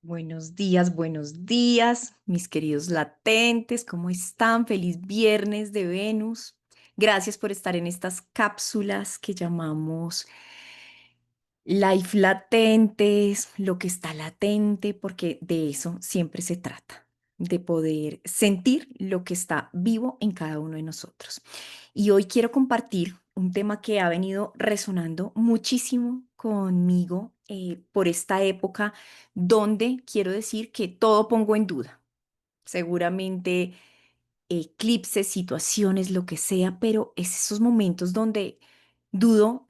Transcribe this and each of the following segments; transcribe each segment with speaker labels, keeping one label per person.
Speaker 1: Buenos días, mis queridos latentes, ¿cómo están? Feliz viernes de Venus. Gracias por estar en estas cápsulas que llamamos Life Latentes, lo que está latente, porque de eso siempre se trata, de poder sentir lo que está vivo en cada uno de nosotros. Y hoy quiero compartir un tema que ha venido resonando muchísimo conmigo por esta época, donde quiero decir que todo pongo en duda. Seguramente eclipses, situaciones, lo que sea, pero es esos momentos donde dudo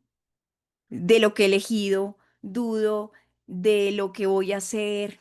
Speaker 1: de lo que he elegido, dudo de lo que voy a hacer.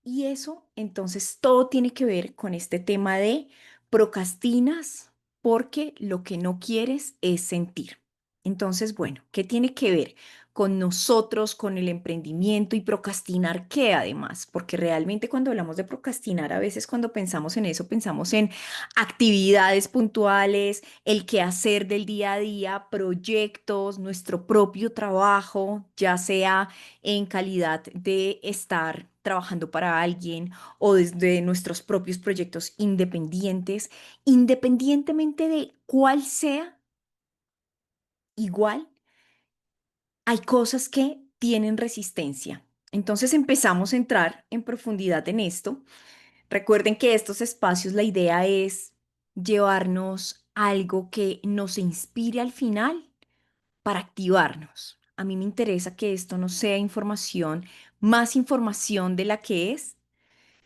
Speaker 1: Y eso, entonces, todo tiene que ver con este tema de procrastinas porque lo que no quieres es sentir. Entonces, bueno, ¿qué tiene que ver con nosotros, con el emprendimiento y procrastinar qué además? Porque realmente cuando hablamos de procrastinar, a veces cuando pensamos en eso, pensamos en actividades puntuales, el quehacer del día a día, proyectos, nuestro propio trabajo, ya sea en calidad de estar trabajando para alguien o desde nuestros propios proyectos independientes, independientemente de cuál sea, igual hay cosas que tienen resistencia. Entonces empezamos a entrar en profundidad en esto. Recuerden que estos espacios, la idea es llevarnos algo que nos inspire al final para activarnos. A mí me interesa que esto no sea información, más información de la que es,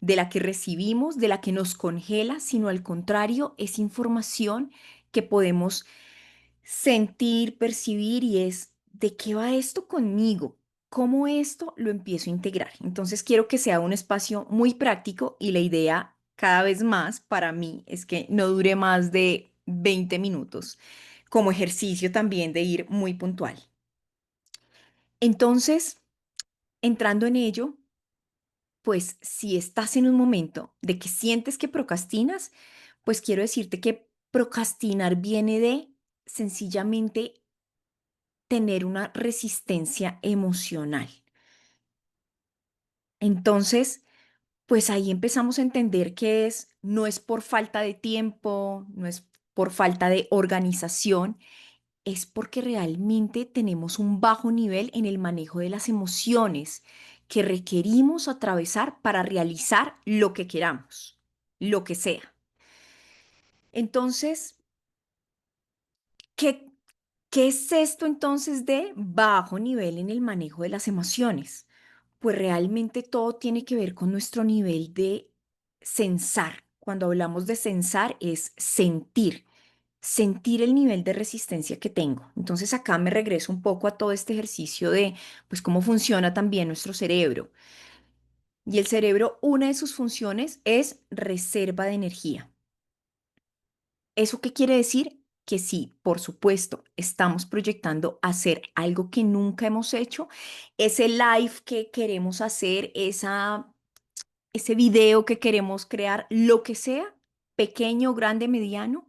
Speaker 1: de la que recibimos, de la que nos congela, sino al contrario, es información que podemos sentir, percibir y es de qué va esto conmigo, cómo esto lo empiezo a integrar. Entonces quiero que sea un espacio muy práctico y la idea cada vez más para mí es que no dure más de 20 minutos, como ejercicio también de ir muy puntual. Entonces, entrando en ello, pues si estás en un momento de que sientes que procrastinas, pues quiero decirte que procrastinar viene de sencillamente tener una resistencia emocional. Entonces, pues ahí empezamos a entender que no es por falta de tiempo, no es por falta de organización, es porque realmente tenemos un bajo nivel en el manejo de las emociones que requerimos atravesar para realizar lo que queramos, lo que sea. Entonces, ¿qué, qué es esto entonces de bajo nivel en el manejo de las emociones? Pues realmente todo tiene que ver con nuestro nivel de sensar. Cuando hablamos de sensar es sentir el nivel de resistencia que tengo. Entonces acá me regreso un poco a todo este ejercicio de pues cómo funciona también nuestro cerebro. Y el cerebro, una de sus funciones es reserva de energía. ¿Eso qué quiere decir? Que sí, por supuesto, estamos proyectando hacer algo que nunca hemos hecho, ese live que queremos hacer, ese video que queremos crear, lo que sea, pequeño, grande, mediano,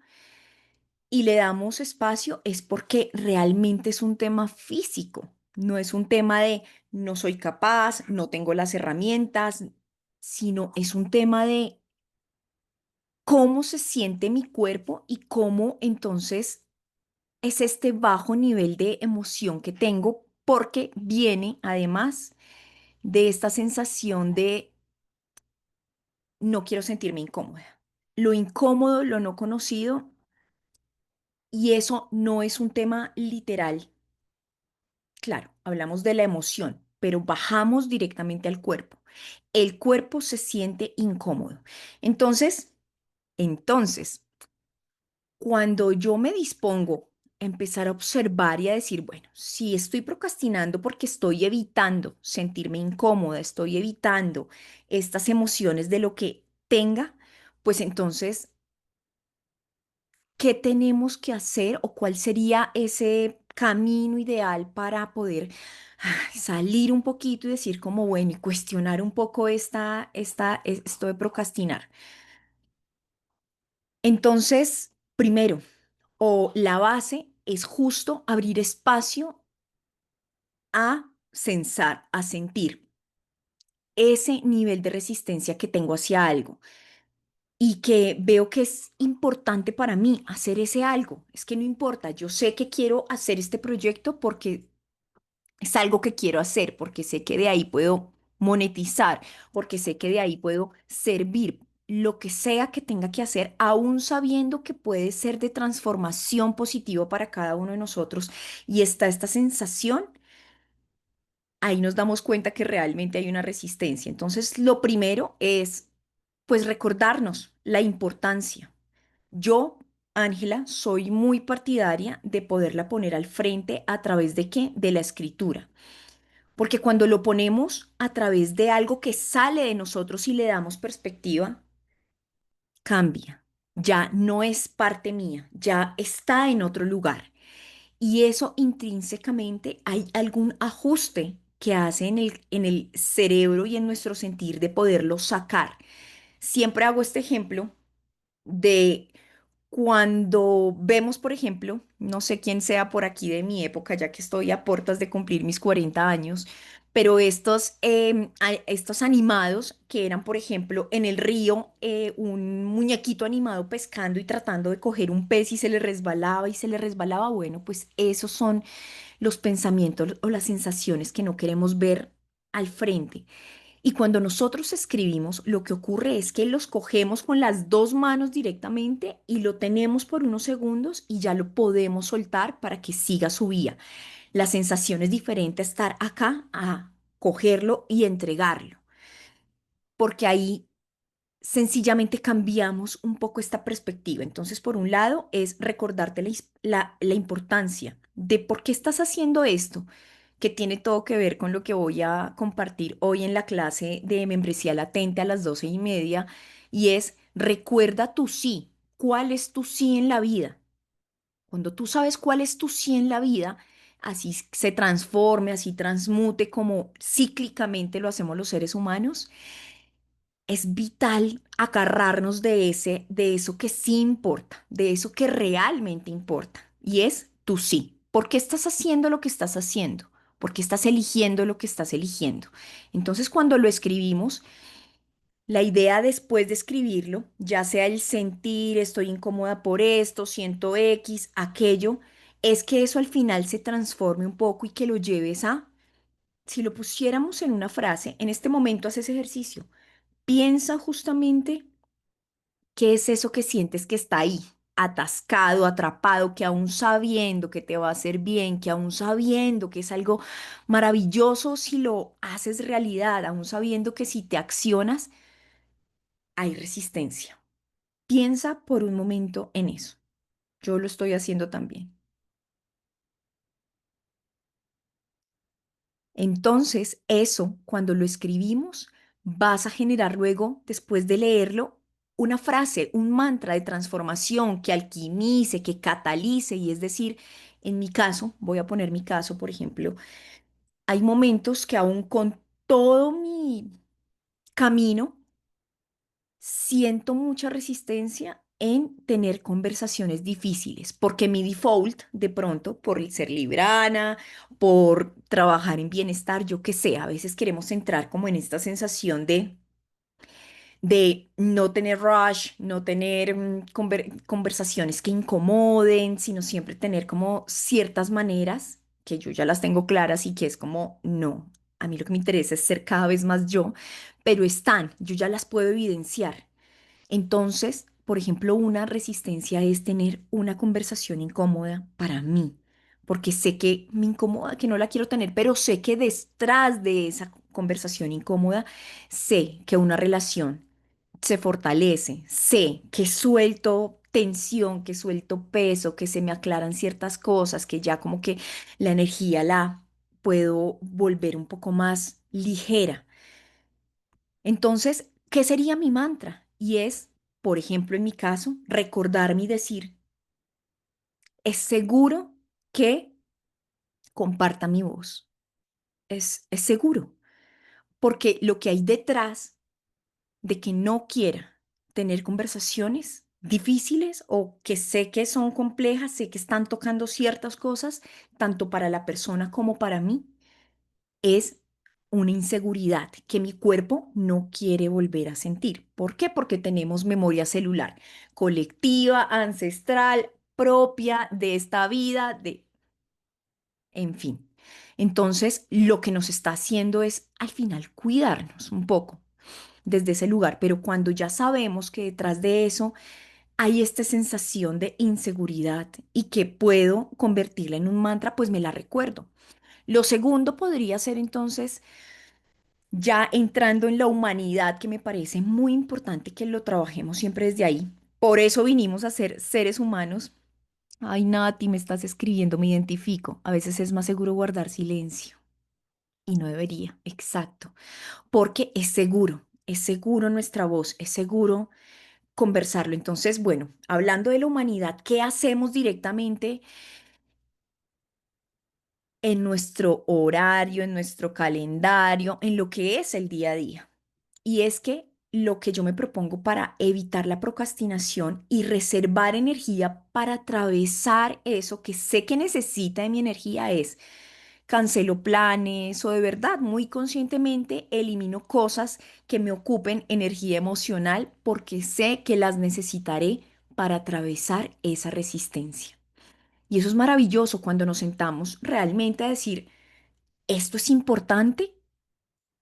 Speaker 1: y le damos espacio, es porque realmente es un tema físico, no es un tema de no soy capaz, no tengo las herramientas, sino es un tema de cómo se siente mi cuerpo y cómo entonces es este bajo nivel de emoción que tengo porque viene además de esta sensación de no quiero sentirme incómoda. Lo incómodo, lo no conocido, y eso no es un tema literal. Claro, hablamos de la emoción, pero bajamos directamente al cuerpo. El cuerpo se siente incómodo. Entonces, cuando yo me dispongo a empezar a observar y a decir, bueno, si estoy procrastinando porque estoy evitando sentirme incómoda, estoy evitando estas emociones de lo que tenga, pues entonces, ¿qué tenemos que hacer o cuál sería ese camino ideal para poder salir un poquito y decir como, bueno, y cuestionar un poco esto de procrastinar? Entonces, primero, o la base es justo abrir espacio a sensar, a sentir. ese nivel de resistencia que tengo hacia algo y que veo que es importante para mí hacer ese algo. Es que no importa, yo sé que quiero hacer este proyecto porque es algo que quiero hacer, porque sé que de ahí puedo monetizar, porque sé que de ahí puedo servir. Lo que sea que tenga que hacer, aún sabiendo que puede ser de transformación positiva para cada uno de nosotros. Y está esta sensación, ahí nos damos cuenta que realmente hay una resistencia. Entonces, lo primero es, pues, recordarnos la importancia. Yo, Ángela, soy muy partidaria de poderla poner al frente a través de qué? De la escritura. Porque cuando lo ponemos a través de algo que sale de nosotros y le damos perspectiva, cambia. Ya no es parte mía, ya está en otro lugar. Y eso intrínsecamente hay algún ajuste que hace en el cerebro y en nuestro sentir de poderlo sacar. Siempre hago este ejemplo de cuando vemos, por ejemplo, no sé quién sea por aquí de mi época, ya que estoy a puertas de cumplir mis 40 años, pero estos animados que eran, por ejemplo, en el río, un muñequito animado pescando y tratando de coger un pez y se le resbalaba y se le resbalaba, bueno, pues esos son los pensamientos o las sensaciones que no queremos ver al frente. Y cuando nosotros escribimos, lo que ocurre es que los cogemos con las dos manos directamente y lo tenemos por unos segundos y ya lo podemos soltar para que siga su vía. La sensación es diferente a estar acá, a cogerlo y entregarlo, porque ahí sencillamente cambiamos un poco esta perspectiva. Entonces, por un lado, es recordarte la importancia de por qué estás haciendo esto, que tiene todo que ver con lo que voy a compartir hoy en la clase de membresía latente a las 12:30, y es recuerda tu sí. ¿Cuál es tu sí en la vida? Cuando tú sabes cuál es tu sí en la vida, así se transforme, así transmute como cíclicamente lo hacemos los seres humanos, es vital agarrarnos de eso que sí importa, de eso que realmente importa, y es tu sí. ¿Por qué estás haciendo lo que estás haciendo? ¿Por qué estás eligiendo lo que estás eligiendo? Entonces, cuando lo escribimos, la idea después de escribirlo, ya sea el sentir, estoy incómoda por esto, siento X, aquello, es que eso al final se transforme un poco y que lo lleves a, si lo pusiéramos en una frase, en este momento haces ejercicio. Piensa justamente qué es eso que sientes que está ahí, atascado, atrapado, que aún sabiendo que te va a hacer bien, que aún sabiendo que es algo maravilloso si lo haces realidad, aún sabiendo que si te accionas, hay resistencia. Piensa por un momento en eso. Yo lo estoy haciendo también. Entonces, eso, cuando lo escribimos, vas a generar luego, después de leerlo, una frase, un mantra de transformación que alquimice, que catalice, y es decir, en mi caso, voy a poner mi caso, por ejemplo, hay momentos que aún con todo mi camino, siento mucha resistencia en tener conversaciones difíciles, porque mi default, de pronto, por el ser librana, por trabajar en bienestar, yo qué sé, a veces queremos entrar como en esta sensación de no tener rush, no tener conversaciones que incomoden, sino siempre tener como ciertas maneras que yo ya las tengo claras y que es como, no, a mí lo que me interesa es ser cada vez más yo, pero están, yo ya las puedo evidenciar. Entonces, por ejemplo, una resistencia es tener una conversación incómoda para mí, porque sé que me incomoda, que no la quiero tener, pero sé que detrás de esa conversación incómoda, sé que una relación se fortalece, sé que suelto tensión, que suelto peso, que se me aclaran ciertas cosas, que ya como que la energía la puedo volver un poco más ligera. Entonces, ¿qué sería mi mantra? Y es, por ejemplo, en mi caso, recordarme y decir, es seguro que comparta mi voz. Es seguro, porque lo que hay detrás de que no quiera tener conversaciones difíciles o que sé que son complejas, sé que están tocando ciertas cosas, tanto para la persona como para mí, es una inseguridad que mi cuerpo no quiere volver a sentir. ¿Por qué? Porque tenemos memoria celular colectiva, ancestral, propia de esta vida, en fin. Entonces, lo que nos está haciendo es al final cuidarnos un poco desde ese lugar, pero cuando ya sabemos que detrás de eso hay esta sensación de inseguridad y que puedo convertirla en un mantra, pues me la recuerdo. Lo segundo podría ser entonces, ya entrando en la humanidad, que me parece muy importante que lo trabajemos siempre desde ahí. Por eso vinimos a ser seres humanos. Ay, Nati, me estás escribiendo, me identifico. A veces es más seguro guardar silencio y no debería, exacto, porque es seguro nuestra voz, es seguro conversarlo. Entonces, bueno, hablando de la humanidad, ¿qué hacemos directamente en nuestro horario, en nuestro calendario, en lo que es el día a día? Y es que lo que yo me propongo para evitar la procrastinación y reservar energía para atravesar eso que sé que necesita de mi energía es cancelo planes o de verdad muy conscientemente elimino cosas que me ocupen energía emocional porque sé que las necesitaré para atravesar esa resistencia. Y eso es maravilloso cuando nos sentamos realmente a decir, ¿esto es importante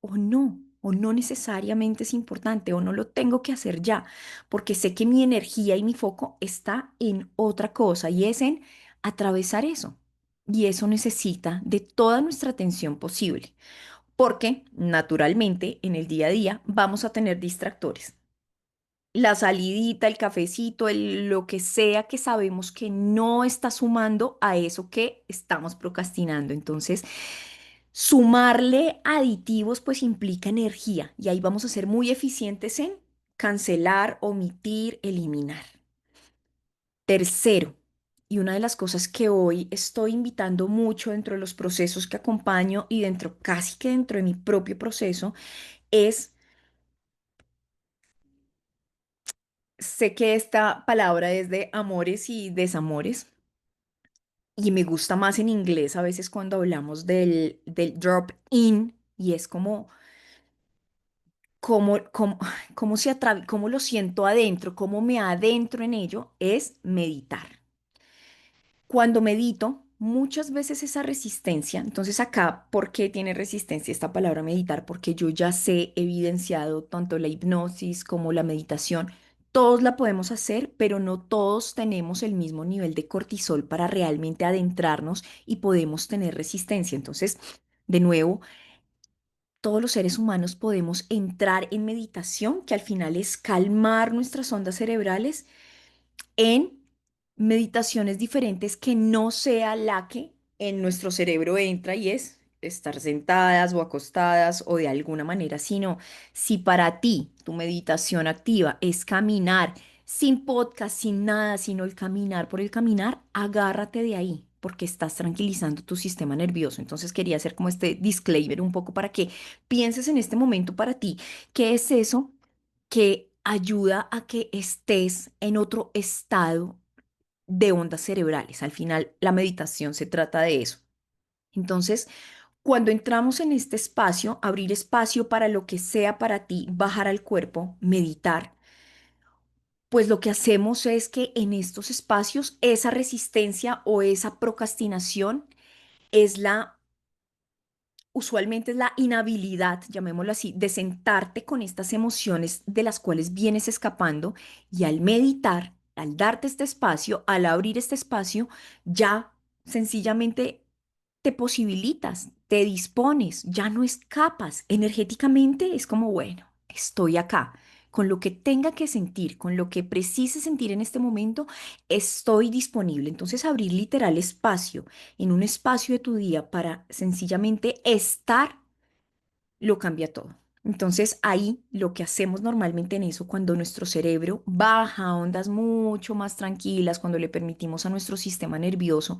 Speaker 1: o no necesariamente es importante o no lo tengo que hacer ya? Porque sé que mi energía y mi foco está en otra cosa y es en atravesar eso. Y eso necesita de toda nuestra atención posible, porque naturalmente en el día a día vamos a tener distractores. La salidita, el cafecito, lo que sea que sabemos que no está sumando a eso que estamos procrastinando. Entonces, sumarle aditivos pues implica energía y ahí vamos a ser muy eficientes en cancelar, omitir, eliminar. Tercero, y una de las cosas que hoy estoy invitando mucho dentro de los procesos que acompaño y dentro, casi que dentro de mi propio proceso, es, sé que esta palabra es de amores y desamores, y me gusta más en inglés a veces cuando hablamos del drop in, y es como, cómo cómo lo siento adentro, cómo me adentro en ello, es meditar. Cuando medito, muchas veces esa resistencia, entonces acá, ¿por qué tiene resistencia esta palabra meditar? Porque yo ya sé, evidenciado tanto la hipnosis como la meditación, todos la podemos hacer, pero no todos tenemos el mismo nivel de cortisol para realmente adentrarnos y podemos tener resistencia. Entonces, de nuevo, todos los seres humanos podemos entrar en meditación, que al final es calmar nuestras ondas cerebrales en meditaciones diferentes que no sea la que en nuestro cerebro entra y es estar sentadas o acostadas o de alguna manera, sino si para ti tu meditación activa es caminar sin podcast, sin nada, sino el caminar por el caminar, agárrate de ahí porque estás tranquilizando tu sistema nervioso. Entonces quería hacer como este disclaimer un poco para que pienses en este momento para ti, ¿qué es eso que ayuda a que estés en otro estado de ondas cerebrales? Al final, la meditación se trata de eso. Entonces, cuando entramos en este espacio, abrir espacio para lo que sea para ti, bajar al cuerpo, meditar, pues lo que hacemos es que en estos espacios esa resistencia o esa procrastinación es usualmente es la inhabilidad, llamémoslo así, de sentarte con estas emociones de las cuales vienes escapando y al meditar, al darte este espacio, al abrir este espacio, ya sencillamente te posibilitas, te dispones, ya no escapas. Energéticamente es como, bueno, estoy acá. Con lo que tenga que sentir, con lo que precise sentir en este momento, estoy disponible. Entonces, abrir literal espacio en un espacio de tu día para sencillamente estar, lo cambia todo. Entonces, ahí lo que hacemos normalmente en eso, cuando nuestro cerebro baja a ondas mucho más tranquilas, cuando le permitimos a nuestro sistema nervioso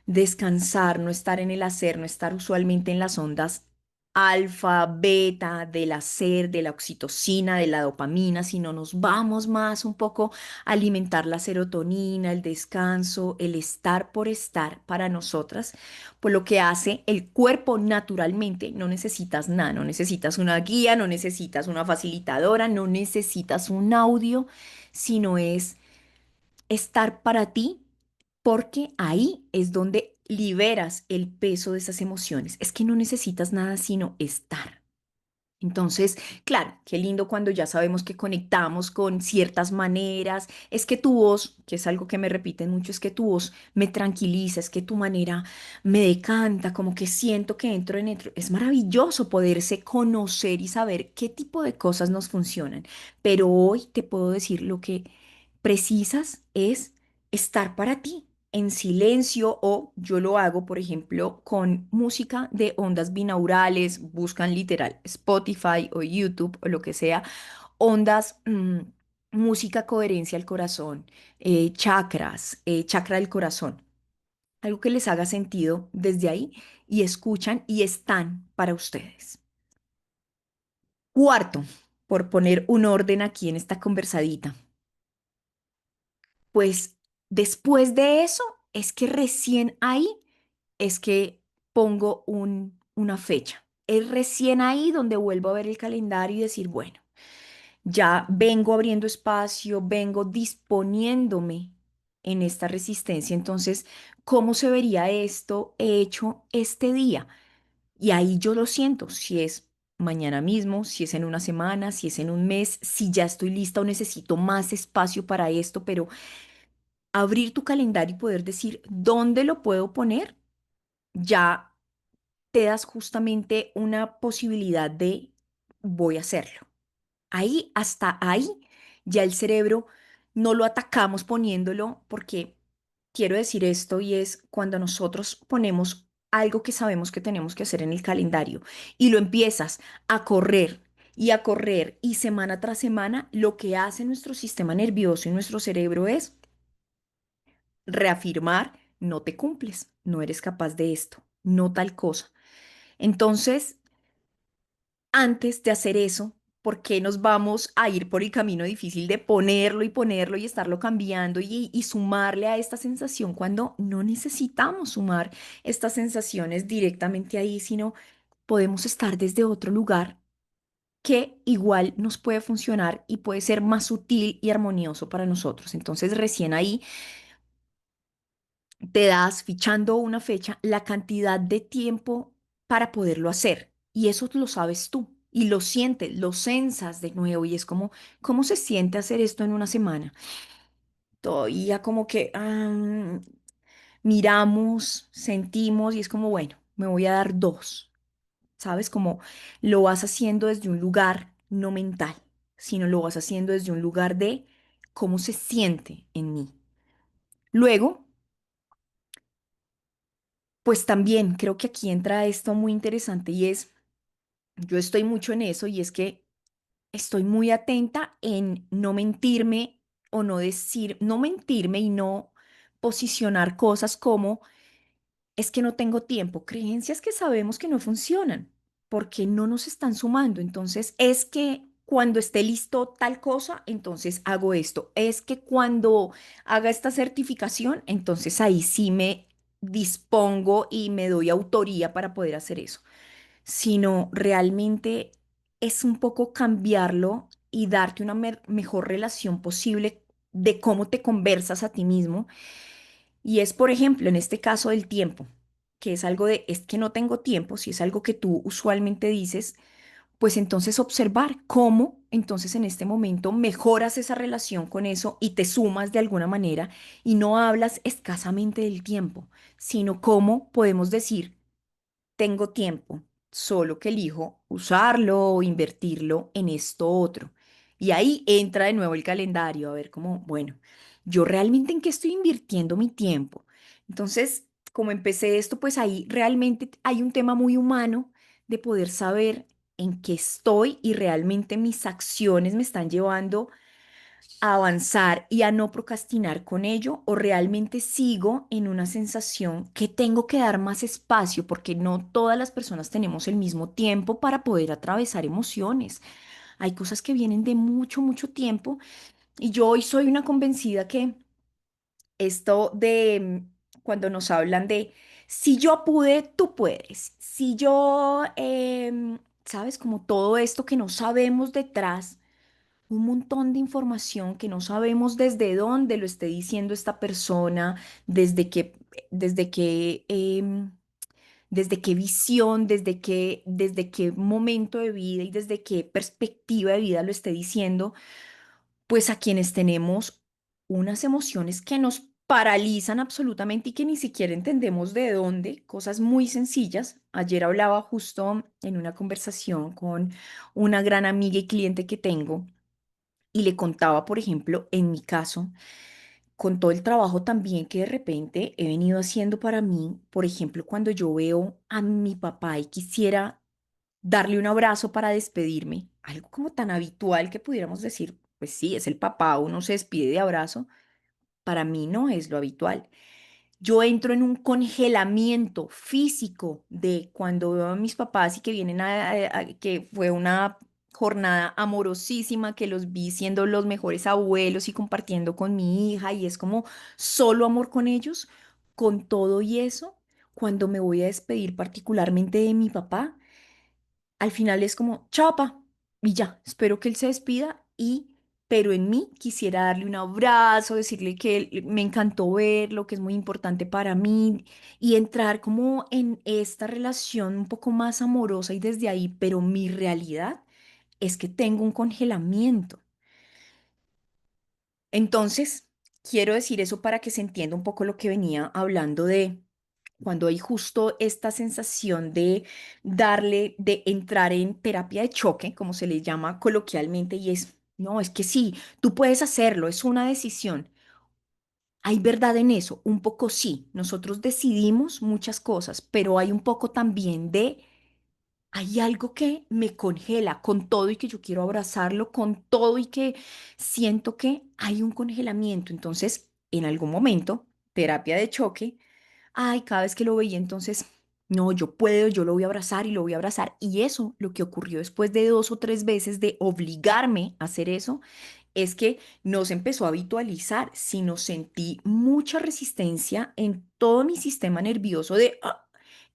Speaker 1: descansar, no estar en el hacer, no estar usualmente en las ondas, alfa, beta, del hacer, de la oxitocina, de la dopamina, sino nos vamos más un poco a alimentar la serotonina, el descanso, el estar por estar para nosotras, pues lo que hace el cuerpo naturalmente, no necesitas nada, no necesitas una guía, no necesitas una facilitadora, no necesitas un audio, sino es estar para ti porque ahí es donde liberas el peso de esas emociones. Es que no necesitas nada sino estar. Entonces, claro, qué lindo cuando ya sabemos que conectamos con ciertas maneras. Es que tu voz, que es algo que me repiten mucho, es que tu voz me tranquiliza, es que tu manera me decanta, como que siento que entro en entro. Es maravilloso poderse conocer y saber qué tipo de cosas nos funcionan. Pero hoy te puedo decir lo que precisas es estar para ti en silencio o yo lo hago, por ejemplo, con música de ondas binaurales, buscan literal Spotify o YouTube o lo que sea, ondas, música coherencia al corazón, chakras, chakra del corazón, algo que les haga sentido desde ahí y escuchan y están para ustedes. Cuarto, por poner un orden aquí en esta conversadita. Pues después de eso es que recién ahí es que pongo una fecha. Es recién ahí donde vuelvo a ver el calendario y decir, bueno, ya vengo abriendo espacio, vengo disponiéndome en esta resistencia. Entonces, ¿cómo se vería esto hecho este día? Y ahí yo lo siento, si es mañana mismo, si es en una semana, si es en un mes, si ya estoy lista o necesito más espacio para esto, pero abrir tu calendario y poder decir dónde lo puedo poner, ya te das justamente una posibilidad de voy a hacerlo. Ahí, hasta ahí, ya el cerebro no lo atacamos poniéndolo porque quiero decir esto y es cuando nosotros ponemos algo que sabemos que tenemos que hacer en el calendario y lo empiezas a correr y a correr y semana tras semana, lo que hace nuestro sistema nervioso y nuestro cerebro es reafirmar, no te cumples, no eres capaz de esto, no tal cosa. Entonces, antes de hacer eso, ¿por qué nos vamos a ir por el camino difícil de ponerlo y estarlo cambiando y sumarle a esta sensación cuando no necesitamos sumar estas sensaciones directamente ahí, sino podemos estar desde otro lugar que igual nos puede funcionar y puede ser más sutil y armonioso para nosotros? Entonces, recién ahí te das fichando una fecha la cantidad de tiempo para poderlo hacer. Y eso lo sabes tú y lo sientes, lo sensas de nuevo y es como, ¿cómo se siente hacer esto en una semana? Todavía como que miramos, sentimos y es como, bueno, me voy a dar dos, ¿sabes? Como lo vas haciendo desde un lugar no mental, sino lo vas haciendo desde un lugar de cómo se siente en mí. Luego, pues también creo que aquí entra esto muy interesante y es, yo estoy mucho en eso y es que estoy muy atenta en no mentirme o no decir, no mentirme y no posicionar cosas como es que no tengo tiempo, creencias que sabemos que no funcionan porque no nos están sumando. Entonces, es que cuando esté listo tal cosa, entonces hago esto. Es que cuando haga esta certificación, entonces ahí sí me dispongo y me doy autoría para poder hacer eso, sino realmente es un poco cambiarlo y darte una mejor relación posible de cómo te conversas a ti mismo. Y es, por ejemplo, en este caso del tiempo, que es algo de, es que no tengo tiempo, si es algo que tú usualmente dices, pues entonces observar cómo entonces en este momento mejoras esa relación con eso y te sumas de alguna manera y no hablas escasamente del tiempo, sino cómo podemos decir, tengo tiempo, solo que elijo usarlo o invertirlo en esto otro. Y ahí entra de nuevo el calendario, a ver cómo, bueno, yo realmente en qué estoy invirtiendo mi tiempo. Entonces, como empecé esto, pues ahí realmente hay un tema muy humano de poder saber en qué estoy y realmente mis acciones me están llevando a avanzar y a no procrastinar con ello, o realmente sigo en una sensación que tengo que dar más espacio porque no todas las personas tenemos el mismo tiempo para poder atravesar emociones. Hay cosas que vienen de mucho, mucho tiempo y yo hoy soy una convencida que esto de cuando nos hablan de si yo pude, tú puedes. Si yo, sabes, como todo esto que no sabemos detrás, un montón de información que no sabemos desde dónde lo esté diciendo esta persona, desde qué, desde qué visión, desde qué momento de vida y desde qué perspectiva de vida lo esté diciendo, pues a quienes tenemos unas emociones que nos paralizan absolutamente y que ni siquiera entendemos de dónde, cosas muy sencillas. Ayer hablaba justo en una conversación con una gran amiga y cliente que tengo y le contaba, por ejemplo, en mi caso, con todo el trabajo también que de repente he venido haciendo para mí, por ejemplo, cuando yo veo a mi papá y quisiera darle un abrazo para despedirme, algo como tan habitual que pudiéramos decir, pues sí, es el papá, uno se despide de abrazo, para mí no es lo habitual. Yo entro en un congelamiento físico de cuando veo a mis papás y que vienen que fue una jornada amorosísima, que los vi siendo los mejores abuelos y compartiendo con mi hija y es como solo amor con ellos, con todo y eso, cuando me voy a despedir particularmente de mi papá, al final es como, chao, pa, y ya, espero que él se despida pero en mí quisiera darle un abrazo, decirle que me encantó verlo, que es muy importante para mí y entrar como en esta relación un poco más amorosa y desde ahí, pero mi realidad es que tengo un congelamiento. Entonces, quiero decir eso para que se entienda un poco lo que venía hablando de cuando hay justo esta sensación de darle, de entrar en terapia de choque, como se le llama coloquialmente, y es, no, es que sí, tú puedes hacerlo, es una decisión. Hay verdad en eso, un poco sí, nosotros decidimos muchas cosas, pero hay un poco también de hay algo que me congela con todo y que yo quiero abrazarlo con todo y que siento que hay un congelamiento. Entonces, en algún momento, terapia de choque, ay, cada vez que lo veía, entonces, no, yo puedo, yo lo voy a abrazar y lo voy a abrazar. Y eso, lo que ocurrió después de 2 o 3 veces de obligarme a hacer eso, es que no se empezó a habitualizar, sino sentí mucha resistencia en todo mi sistema nervioso de, "Ah,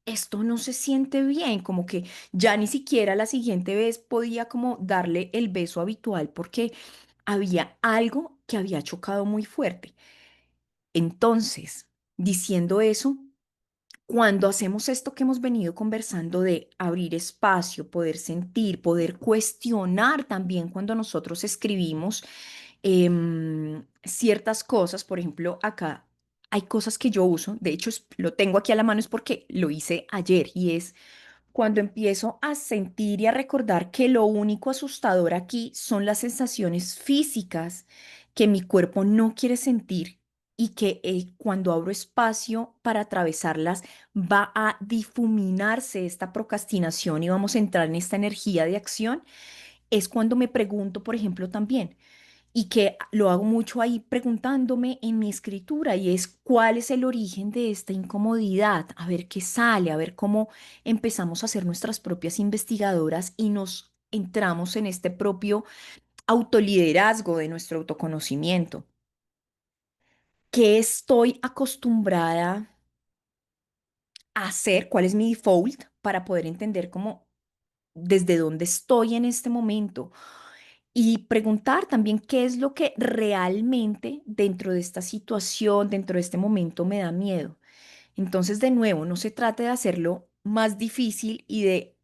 Speaker 1: esto no se siente bien, como que ya ni siquiera la siguiente vez podía como darle el beso habitual porque había algo que había chocado muy fuerte. Entonces, diciendo eso, cuando hacemos esto que hemos venido conversando de abrir espacio, poder sentir, poder cuestionar también cuando nosotros escribimos ciertas cosas, por ejemplo, acá hay cosas que yo uso, de hecho lo tengo aquí a la mano es porque lo hice ayer y es cuando empiezo a sentir y a recordar que lo único asustador aquí son las sensaciones físicas que mi cuerpo no quiere sentir y que cuando abro espacio para atravesarlas va a difuminarse esta procrastinación y vamos a entrar en esta energía de acción, es cuando me pregunto, por ejemplo, también y que lo hago mucho ahí preguntándome en mi escritura y es cuál es el origen de esta incomodidad, a ver qué sale, a ver cómo empezamos a hacer nuestras propias investigadoras y nos entramos en este propio autoliderazgo de nuestro autoconocimiento. ¿Qué estoy acostumbrada a hacer? ¿Cuál es mi default para poder entender cómo desde dónde estoy en este momento? Y preguntar también qué es lo que realmente dentro de esta situación, dentro de este momento me da miedo. Entonces, de nuevo, no se trata de hacerlo más difícil y de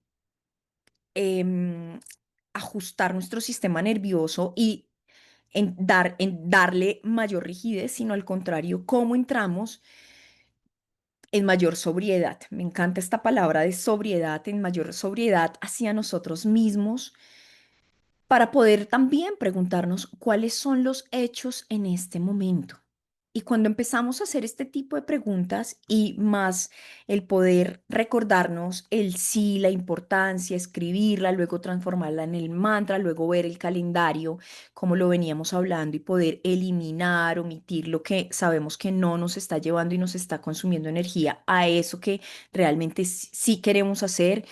Speaker 1: em, ajustar nuestro sistema nervioso y en darle mayor rigidez, sino al contrario, cómo entramos en mayor sobriedad. Me encanta esta palabra de sobriedad, en mayor sobriedad hacia nosotros mismos para poder también preguntarnos cuáles son los hechos en este momento. Y cuando empezamos a hacer este tipo de preguntas y más el poder recordarnos el sí, la importancia, escribirla, luego transformarla en el mantra, luego ver el calendario, como lo veníamos hablando, y poder eliminar, omitir lo que sabemos que no nos está llevando y nos está consumiendo energía a eso que realmente sí queremos hacer.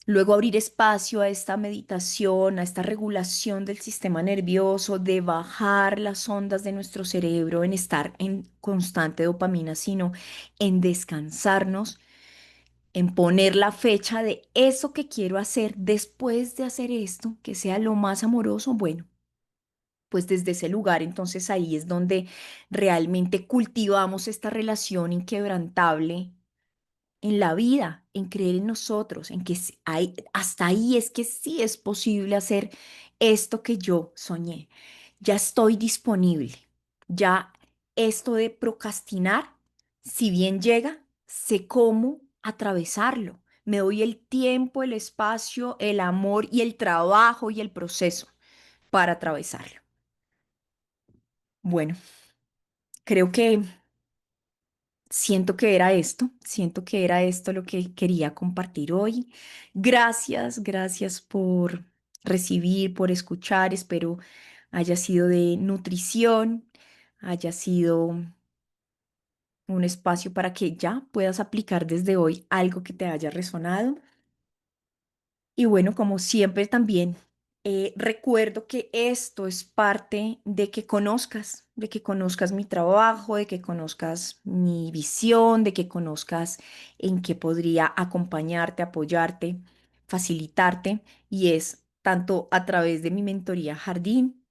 Speaker 1: Luego abrir espacio a esta meditación, a esta regulación del sistema nervioso, de bajar las ondas de nuestro cerebro, en estar en constante dopamina, sino en descansarnos, en poner la fecha de eso que quiero hacer después de hacer esto, que sea lo más amoroso. Bueno, pues desde ese lugar, entonces ahí es donde realmente cultivamos esta relación inquebrantable en la vida, en creer en nosotros, en que hay, hasta ahí es que sí es posible hacer esto que yo soñé. Ya estoy disponible. Ya esto de procrastinar, si bien llega, sé cómo atravesarlo. Me doy el tiempo, el espacio, el amor y el trabajo y el proceso para atravesarlo. Bueno, creo que siento que era esto lo que quería compartir hoy. Gracias, gracias por recibir, por escuchar. Espero haya sido de nutrición, haya sido un espacio para que ya puedas aplicar desde hoy algo que te haya resonado. Y bueno, como siempre también recuerdo que esto es parte de que conozcas mi trabajo, de que conozcas mi visión, de que conozcas en qué podría acompañarte, apoyarte, facilitarte. Y es tanto a través de mi mentoría Jardín,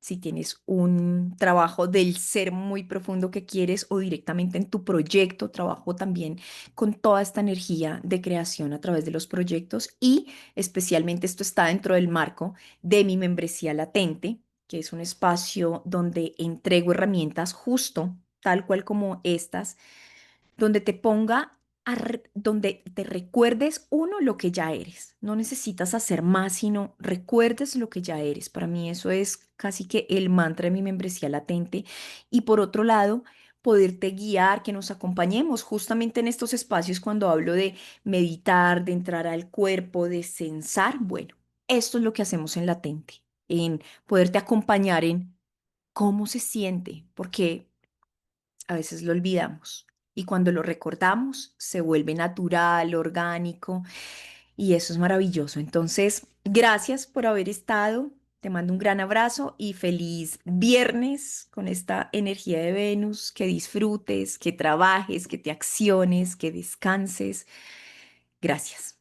Speaker 1: si tienes un trabajo del ser muy profundo que quieres o directamente en tu proyecto, trabajo también con toda esta energía de creación a través de los proyectos y especialmente esto está dentro del marco de mi membresía latente, que es un espacio donde entrego herramientas justo tal cual como estas donde te ponga, donde te recuerdes uno lo que ya eres. No necesitas hacer más, sino recuerdes lo que ya eres. Para mí eso es casi que el mantra de mi membresía latente. Y por otro lado, poderte guiar, que nos acompañemos justamente en estos espacios cuando hablo de meditar, de entrar al cuerpo, de censar. Bueno, esto es lo que hacemos en latente, en poderte acompañar en cómo se siente, porque a veces lo olvidamos y cuando lo recordamos se vuelve natural, orgánico y eso es maravilloso. Entonces, gracias por haber estado. Te mando un gran abrazo y feliz viernes con esta energía de Venus. Que disfrutes, que trabajes, que te acciones, que descanses. Gracias.